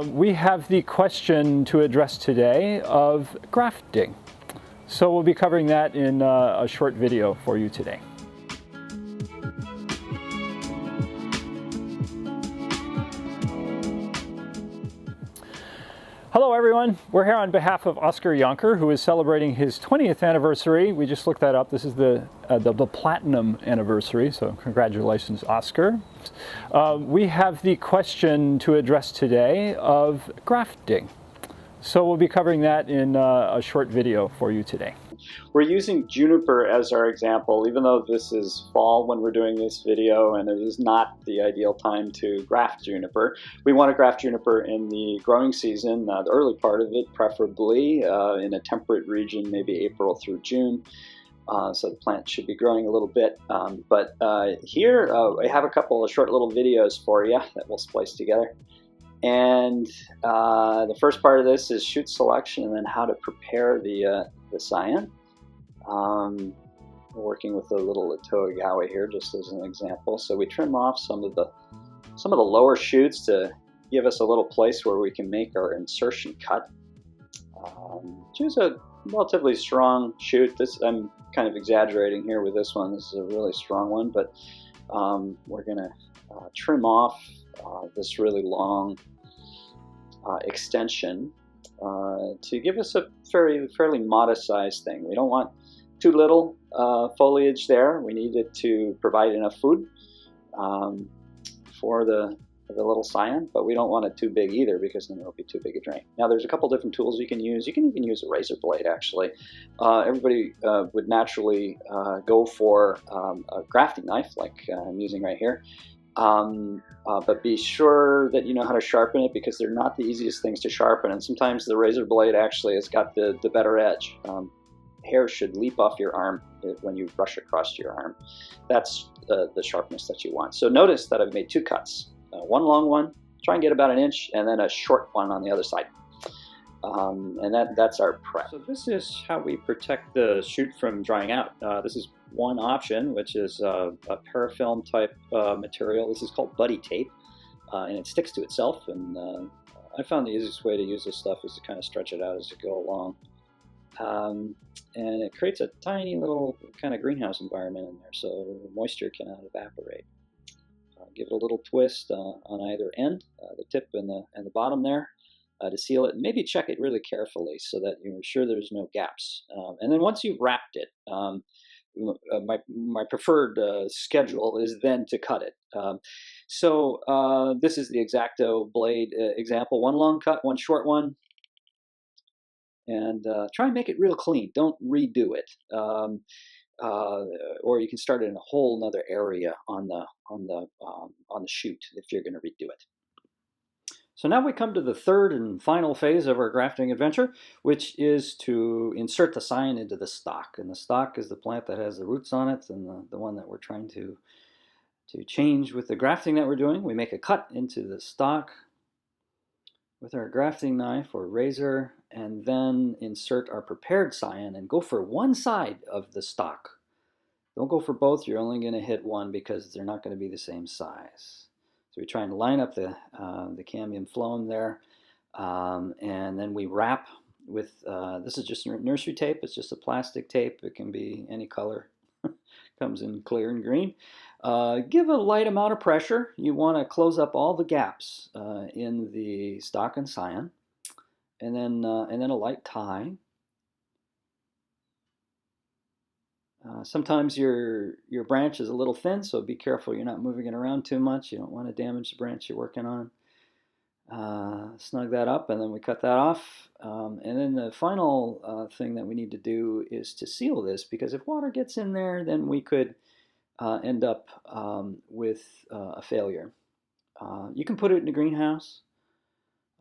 We have the question to address today of grafting. So we'll be covering that in a short video for you today. Hello everyone, we're here on behalf of Oscar Yonker, who is celebrating his 20th anniversary. We just looked that up. This is the platinum anniversary, so congratulations, Oscar. We have the question to address today of grafting. So we'll be covering that in a short video for you today. We're using juniper as our example, even though this is fall when we're doing this video and it is not the ideal time to graft juniper. We want to graft juniper in the growing season, the early part of it, preferably in a temperate region, maybe April through June. So the plant should be growing a little bit. Here I have a couple of short little videos for you that we'll splice together. And the first part of this is shoot selection and then how to prepare the scion. We're working with a little Toagawa here just as an example. So we trim off some of the lower shoots to give us a little place where we can make our insertion cut. Choose a relatively strong shoot. I'm kind of exaggerating here with this one. This is a really strong one, but we're going to trim off this really long extension to give us a fairly modest sized thing. We don't want too little foliage there. We need it to provide enough food for the little scion, but we don't want it too big either because then it'll be too big a drain. Now there's a couple different tools you can use. You can even use a razor blade actually. Everybody would naturally go for a grafting knife like I'm using right here. But be sure that you know how to sharpen it because they're not the easiest things to sharpen, and sometimes the razor blade actually has got the better edge. Hair should leap off your arm when you brush across your arm. That's the sharpness that you want. So notice that I've made two cuts. One long one, try and get about 1 inch, and then a short one on the other side. And that's our prep. So this is how we protect the shoot from drying out. This is one option, which is a parafilm type material. This is called buddy tape, and it sticks to itself. And I found the easiest way to use this stuff is to kind of stretch it out as you go along. And it creates a tiny little kind of greenhouse environment in there, so moisture cannot evaporate. Give it a little twist on either end, the tip and the bottom there. To seal it, and maybe check it really carefully so that you're sure there's no gaps. And then once you've wrapped it, my preferred schedule is then to cut it. This is the X-Acto blade example. One long cut, one short one, and try and make it real clean. Don't redo it, or you can start it in a whole another area on the shoot if you're going to redo it. So now we come to the third and final phase of our grafting adventure, which is to insert the scion into the stalk. And the stalk is the plant that has the roots on it, and the one that we're trying to change with the grafting that we're doing. We make a cut into the stalk with our grafting knife or razor, and then insert our prepared scion and go for one side of the stalk. Don't go for both. You're only going to hit one because they're not going to be the same size. So we try and line up the cambium phloem there, and then we wrap with, this is just nursery tape. It's just a plastic tape. It can be any color. Comes in clear and green. Give a light amount of pressure. You want to close up all the gaps in the stalk and scion, and then a light tie. Sometimes your branch is a little thin, so be careful you're not moving it around too much. You don't want to damage the branch you're working on. Snug that up, and then we cut that off. And then the final thing that we need to do is to seal this, because if water gets in there, then we could end up with a failure. You can put it in a greenhouse.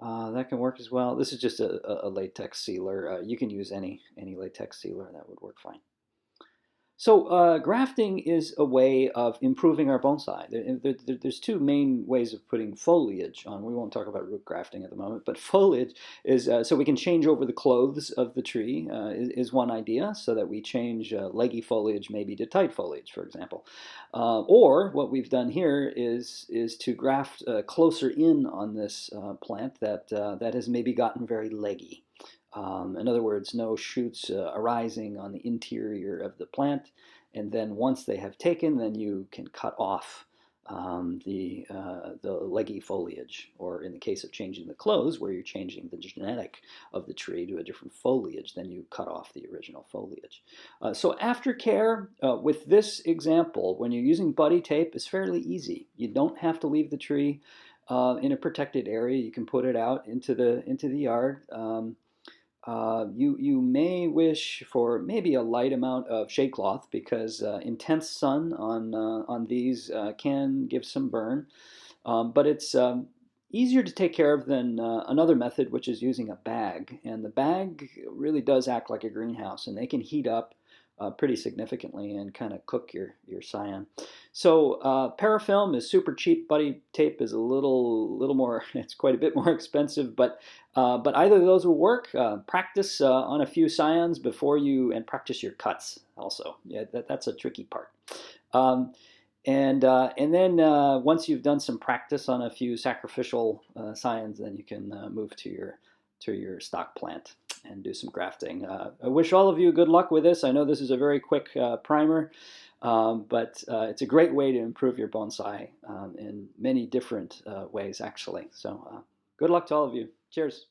That can work as well. This is just a latex sealer. You can use any latex sealer. That would work fine. So grafting is a way of improving our bonsai. There's two main ways of putting foliage on. We won't talk about root grafting at the moment, but foliage is so we can change over the clothes of the tree is one idea, so that we change leggy foliage maybe to tight foliage, for example. Or what we've done here is to graft closer in on this plant that has maybe gotten very leggy. In other words, no shoots arising on the interior of the plant. And then once they have taken, then you can cut off the leggy foliage. Or in the case of changing the clothes, where you're changing the genetic of the tree to a different foliage, then you cut off the original foliage. So aftercare with this example, when you're using buddy tape, is fairly easy. You don't have to leave the tree in a protected area. You can put it out into the yard. You may wish for maybe a light amount of shade cloth, because intense sun on these can give some burn, but it's easier to take care of than another method, which is using a bag. And the bag really does act like a greenhouse, and they can heat up pretty significantly and kind of cook your scion. So parafilm is super cheap. Buddy tape is a little more. It's quite a bit more expensive, but either of those will work. Practice on a few scions before you, and practice your cuts also. Yeah, that's a tricky part. And then once you've done some practice on a few sacrificial scions, then you can move to your stock plant and do some grafting. I wish all of you good luck with this. I know this is a very quick primer, but it's a great way to improve your bonsai in many different ways, actually. So good luck to all of you. Cheers.